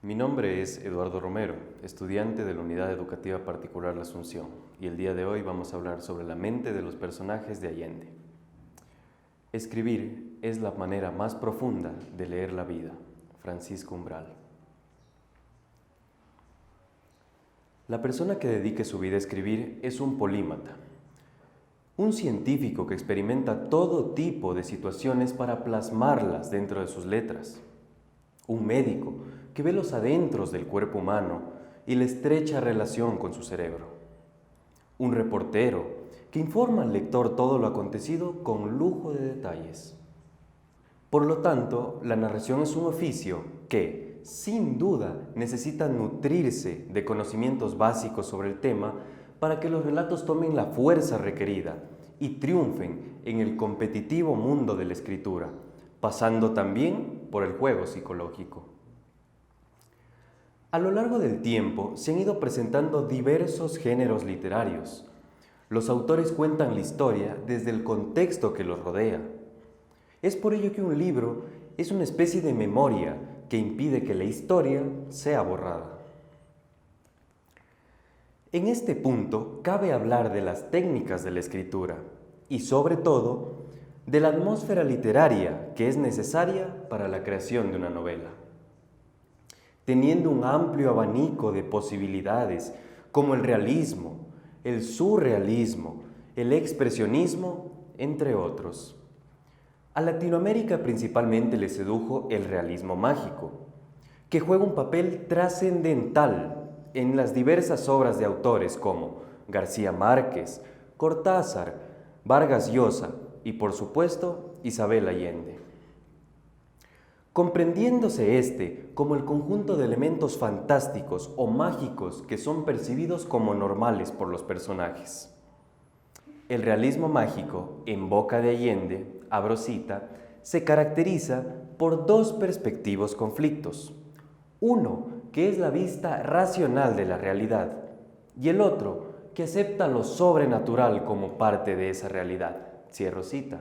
Mi nombre es Eduardo Romero, estudiante de la Unidad Educativa Particular La Asunción, y el día de hoy vamos a hablar sobre la mente de los personajes de Allende. Escribir es la manera más profunda de leer la vida. Francisco Umbral. La persona que dedique su vida a escribir es un polímata, un científico que experimenta todo tipo de situaciones para plasmarlas dentro de sus letras. Un médico que ve los adentros del cuerpo humano y la estrecha relación con su cerebro. Un reportero que informa al lector todo lo acontecido con lujo de detalles. Por lo tanto, la narración es un oficio que, sin duda, necesita nutrirse de conocimientos básicos sobre el tema para que los relatos tomen la fuerza requerida y triunfen en el competitivo mundo de la escritura, pasando también por el juego psicológico. A lo largo del tiempo se han ido presentando diversos géneros literarios. Los autores cuentan la historia desde el contexto que los rodea. Es por ello que un libro es una especie de memoria que impide que la historia sea borrada. En este punto cabe hablar de las técnicas de la escritura y, sobre todo, de la atmósfera literaria que es necesaria para la creación de una novela. Teniendo un amplio abanico de posibilidades como el realismo, el surrealismo, el expresionismo, entre otros. A Latinoamérica principalmente le sedujo el realismo mágico, que juega un papel trascendental en las diversas obras de autores como García Márquez, Cortázar, Vargas Llosa y, por supuesto, Isabel Allende. Comprendiéndose este como el conjunto de elementos fantásticos o mágicos que son percibidos como normales por los personajes. El realismo mágico, en boca de Allende, abro cita, se caracteriza por dos perspectivos conflictos. Uno, que es la vista racional de la realidad, y el otro, que acepta lo sobrenatural como parte de esa realidad. Cierro cita.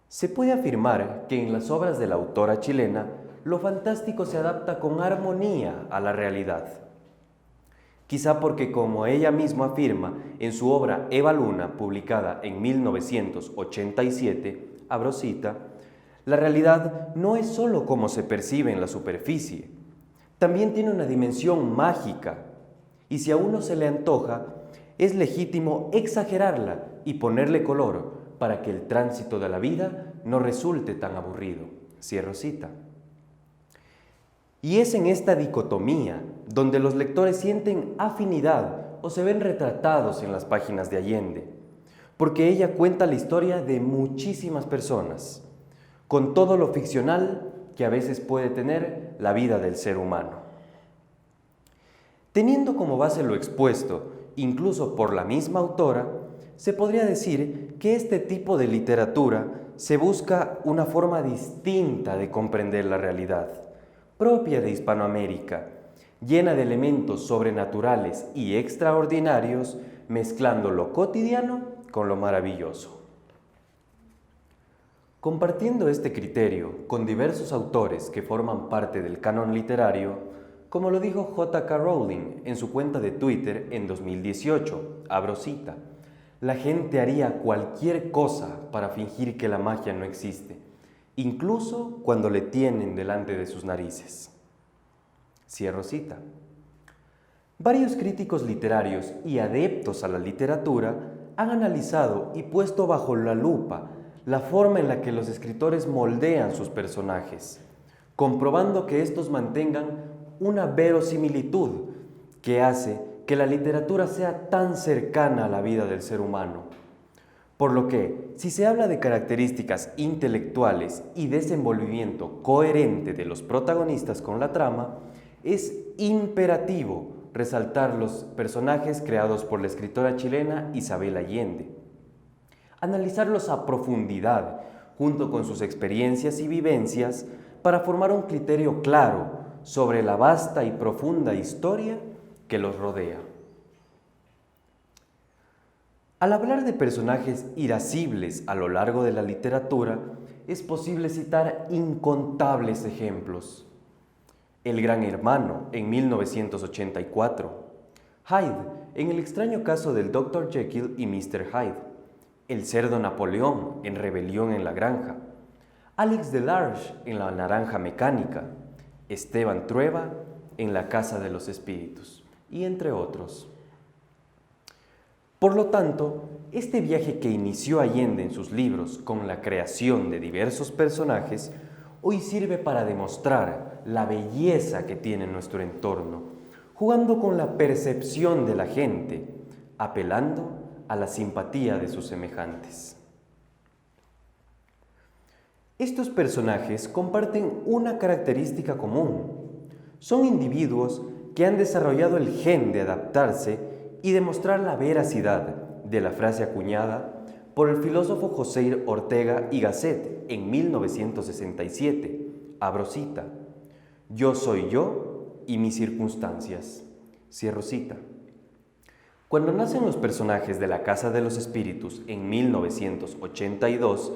Se puede afirmar que en las obras de la autora chilena, lo fantástico se adapta con armonía a la realidad. Quizá porque, como ella misma afirma en su obra Eva Luna, publicada en 1987, abro cita, la realidad no es sólo como se percibe en la superficie, también tiene una dimensión mágica, y si a uno se le antoja, es legítimo exagerarla y ponerle color para que el tránsito de la vida no resulte tan aburrido. Cierro cita. Y es en esta dicotomía donde los lectores sienten afinidad o se ven retratados en las páginas de Allende, porque ella cuenta la historia de muchísimas personas, con todo lo ficcional que a veces puede tener la vida del ser humano. Teniendo como base lo expuesto, incluso por la misma autora, se podría decir que este tipo de literatura se busca una forma distinta de comprender la realidad, propia de Hispanoamérica, llena de elementos sobrenaturales y extraordinarios, mezclando lo cotidiano con lo maravilloso. Compartiendo este criterio con diversos autores que forman parte del canon literario, como lo dijo J.K. Rowling en su cuenta de Twitter en 2018, abro cita, la gente haría cualquier cosa para fingir que la magia no existe, incluso cuando le tienen delante de sus narices. Cierro cita. Varios críticos literarios y adeptos a la literatura han analizado y puesto bajo la lupa la forma en la que los escritores moldean sus personajes, comprobando que estos mantengan una verosimilitud que hace que la literatura sea tan cercana a la vida del ser humano. Por lo que, si se habla de características intelectuales y desenvolvimiento coherente de los protagonistas con la trama, es imperativo resaltar los personajes creados por la escritora chilena Isabel Allende. Analizarlos a profundidad, junto con sus experiencias y vivencias, para formar un criterio claro sobre la vasta y profunda historia que los rodea. Al hablar de personajes irascibles a lo largo de la literatura, es posible citar incontables ejemplos. El Gran Hermano en 1984, Hyde en El extraño caso del Dr. Jekyll y Mr. Hyde, El cerdo Napoleón en Rebelión en la granja, Alex Delarge en La naranja mecánica, Esteban Trueba en La casa de los espíritus, y entre otros. Por lo tanto, este viaje que inició Allende en sus libros con la creación de diversos personajes, hoy sirve para demostrar la belleza que tiene nuestro entorno, jugando con la percepción de la gente, apelando a la simpatía de sus semejantes. Estos personajes comparten una característica común. Son individuos que han desarrollado el gen de adaptarse y demostrar la veracidad de la frase acuñada por el filósofo José Ortega y Gasset en 1967, abro cita, yo soy yo y mis circunstancias, cierro cita. Cuando nacen los personajes de La Casa de los Espíritus en 1982,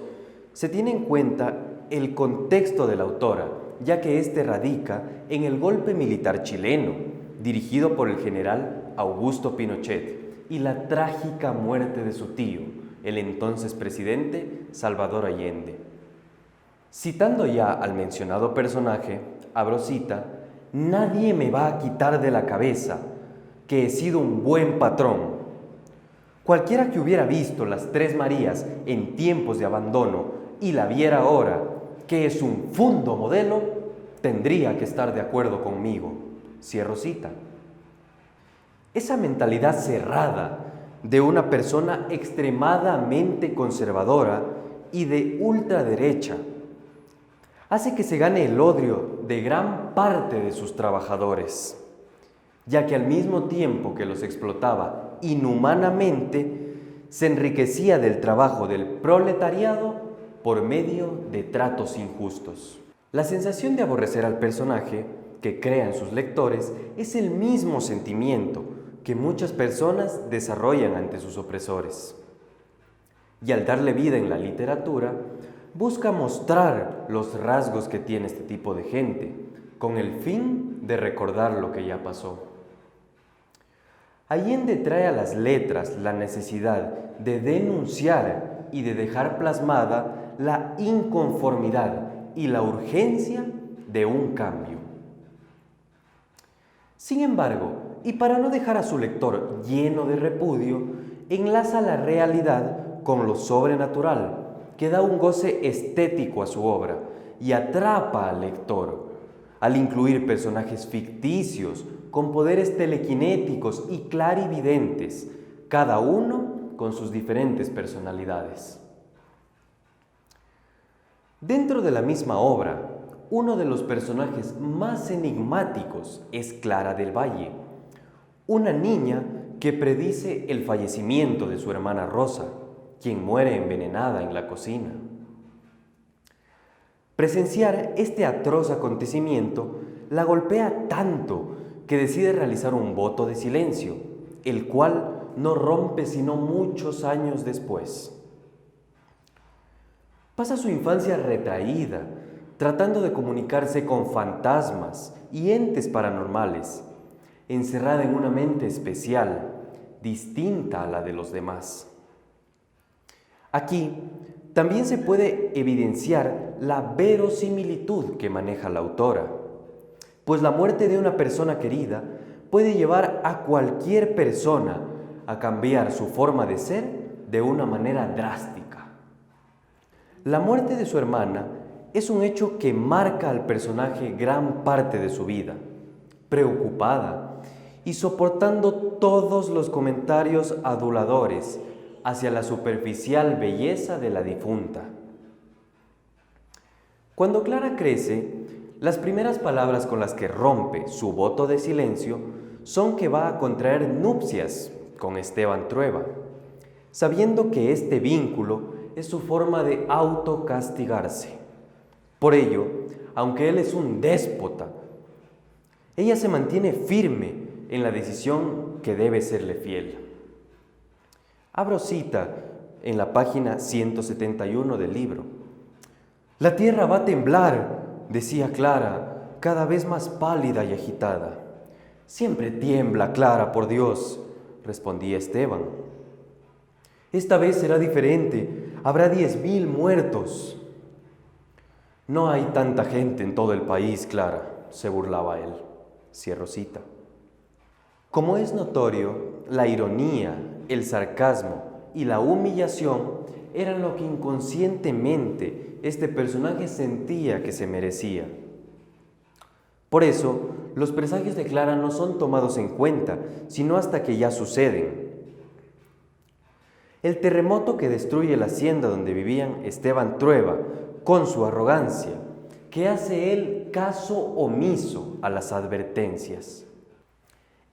se tiene en cuenta el contexto de la autora, ya que éste radica en el golpe militar chileno, dirigido por el general Augusto Pinochet, y la trágica muerte de su tío, el entonces presidente Salvador Allende. Citando ya al mencionado personaje, abro cita, nadie me va a quitar de la cabeza que he sido un buen patrón. Cualquiera que hubiera visto las Tres Marías en tiempos de abandono y la viera ahora, que es un fundo modelo, tendría que estar de acuerdo conmigo. Cierro cita. Esa mentalidad cerrada de una persona extremadamente conservadora y de ultraderecha hace que se gane el odio de gran parte de sus trabajadores, ya que al mismo tiempo que los explotaba inhumanamente, se enriquecía del trabajo del proletariado por medio de tratos injustos. La sensación de aborrecer al personaje que crea en sus lectores es el mismo sentimiento que muchas personas desarrollan ante sus opresores. Y al darle vida en la literatura, busca mostrar los rasgos que tiene este tipo de gente, con el fin de recordar lo que ya pasó. Allende trae a las letras la necesidad de denunciar y de dejar plasmada la inconformidad y la urgencia de un cambio. Sin embargo, y para no dejar a su lector lleno de repudio, enlaza la realidad con lo sobrenatural, que da un goce estético a su obra y atrapa al lector, al incluir personajes ficticios con poderes telequinéticos y clarividentes, cada uno con sus diferentes personalidades. Dentro de la misma obra, uno de los personajes más enigmáticos es Clara del Valle, una niña que predice el fallecimiento de su hermana Rosa, quien muere envenenada en la cocina. Presenciar este atroz acontecimiento la golpea tanto que decide realizar un voto de silencio, el cual no rompe sino muchos años después. Pasa su infancia retraída, tratando de comunicarse con fantasmas y entes paranormales, encerrada en una mente especial, distinta a la de los demás. Aquí también se puede evidenciar la verosimilitud que maneja la autora, pues la muerte de una persona querida puede llevar a cualquier persona a cambiar su forma de ser de una manera drástica. La muerte de su hermana es un hecho que marca al personaje gran parte de su vida, preocupada y soportando todos los comentarios aduladores hacia la superficial belleza de la difunta. Cuando Clara crece, las primeras palabras con las que rompe su voto de silencio son que va a contraer nupcias con Esteban Trueba, sabiendo que este vínculo es su forma de autocastigarse. Por ello, aunque él es un déspota, ella se mantiene firme en la decisión que debe serle fiel. Abro cita en la página 171 del libro. La tierra va a temblar, decía Clara, cada vez más pálida y agitada. «Siempre tiembla, Clara, por Dios», respondía Esteban. «Esta vez será diferente, habrá 10.000 muertos». «No hay tanta gente en todo el país, Clara», se burlaba él. Cierro cita. Como es notorio, la ironía, el sarcasmo y la humillación eran lo que inconscientemente este personaje sentía que se merecía. Por eso, los presagios de Clara no son tomados en cuenta, sino hasta que ya suceden. El terremoto que destruye la hacienda donde vivían Esteban Trueba, con su arrogancia, que hace él caso omiso a las advertencias.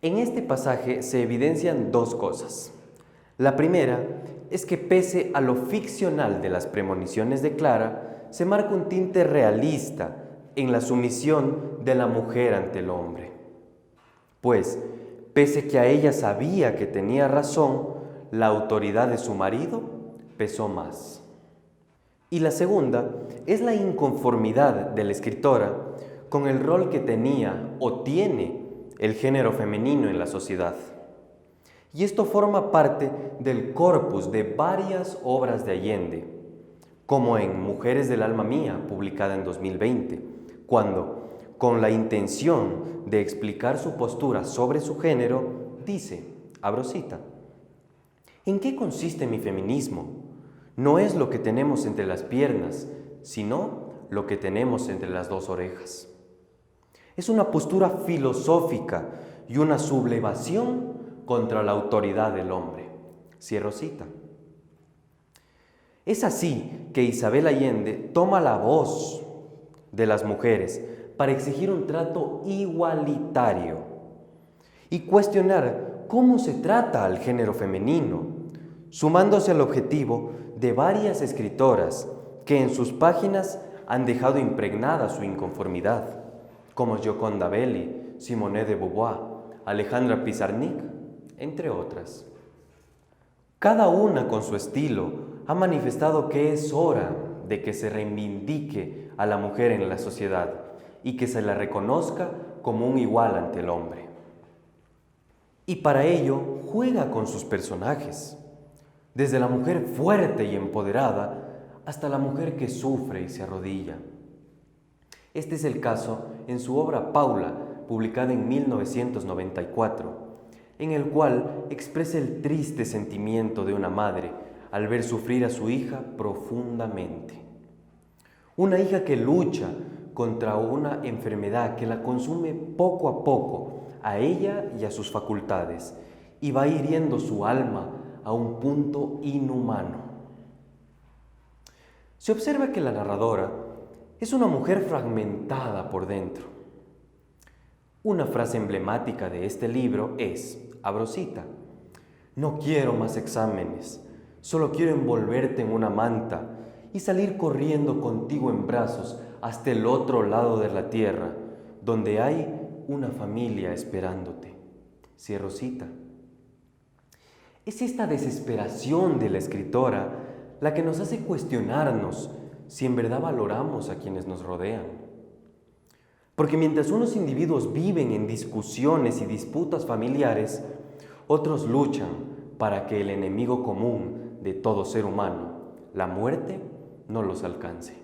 En este pasaje se evidencian dos cosas. La primera es que pese a lo ficcional de las premoniciones de Clara, se marca un tinte realista en la sumisión de la mujer ante el hombre. Pues, pese que a ella sabía que tenía razón, la autoridad de su marido pesó más. Y la segunda es la inconformidad de la escritora con el rol que tenía o tiene el género femenino en la sociedad. Y esto forma parte del corpus de varias obras de Allende, como en Mujeres del alma mía, publicada en 2020, cuando, con la intención de explicar su postura sobre su género, dice, abro cita, «¿En qué consiste mi feminismo? No es lo que tenemos entre las piernas, sino lo que tenemos entre las dos orejas. Es una postura filosófica y una sublevación contra la autoridad del hombre». Cierro cita. Es así que Isabel Allende toma la voz de las mujeres para exigir un trato igualitario y cuestionar cómo se trata al género femenino, sumándose al objetivo de varias escritoras que en sus páginas han dejado impregnada su inconformidad, como Gioconda Belli, Simone de Beauvoir, Alejandra Pizarnik, entre otras. Cada una con su estilo ha manifestado que es hora de que se reivindique a la mujer en la sociedad y que se la reconozca como un igual ante el hombre. Y para ello juega con sus personajes, desde la mujer fuerte y empoderada hasta la mujer que sufre y se arrodilla. Este es el caso en su obra Paula, publicada en 1994, en el cual expresa el triste sentimiento de una madre al ver sufrir a su hija profundamente. Una hija que lucha contra una enfermedad que la consume poco a poco a ella y a sus facultades y va hiriendo su alma a un punto inhumano. Se observa que la narradora es una mujer fragmentada por dentro. Una frase emblemática de este libro es, abro cita, «No quiero más exámenes, solo quiero envolverte en una manta y salir corriendo contigo en brazos hasta el otro lado de la tierra, donde hay una familia esperándote». Cierro cita. Es esta desesperación de la escritora la que nos hace cuestionarnos si en verdad valoramos a quienes nos rodean. Porque mientras unos individuos viven en discusiones y disputas familiares, otros luchan para que el enemigo común de todo ser humano, la muerte, no los alcance.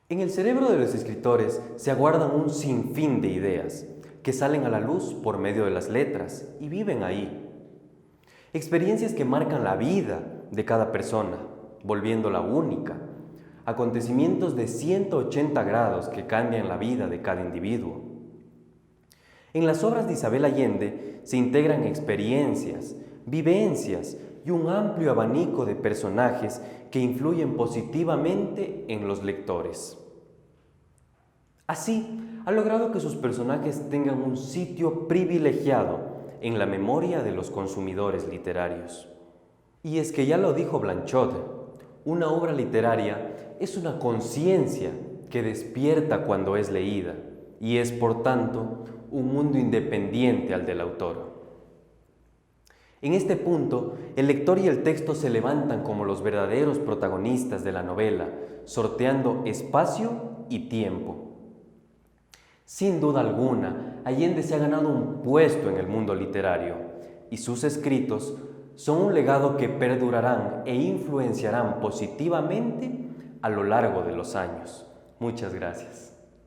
En el cerebro de los escritores se aguardan un sinfín de ideas que salen a la luz por medio de las letras y viven ahí. Experiencias que marcan la vida de cada persona, volviéndola única. Acontecimientos de 180 grados que cambian la vida de cada individuo. En las obras de Isabel Allende se integran experiencias, vivencias y un amplio abanico de personajes que influyen positivamente en los lectores. Así, ha logrado que sus personajes tengan un sitio privilegiado en la memoria de los consumidores literarios. Y es que ya lo dijo Blanchot, una obra literaria es una conciencia que despierta cuando es leída y es, por tanto, un mundo independiente al del autor. En este punto, el lector y el texto se levantan como los verdaderos protagonistas de la novela, sorteando espacio y tiempo. Sin duda alguna, Allende se ha ganado un puesto en el mundo literario y sus escritos son un legado que perdurarán e influenciarán positivamente a lo largo de los años. Muchas gracias.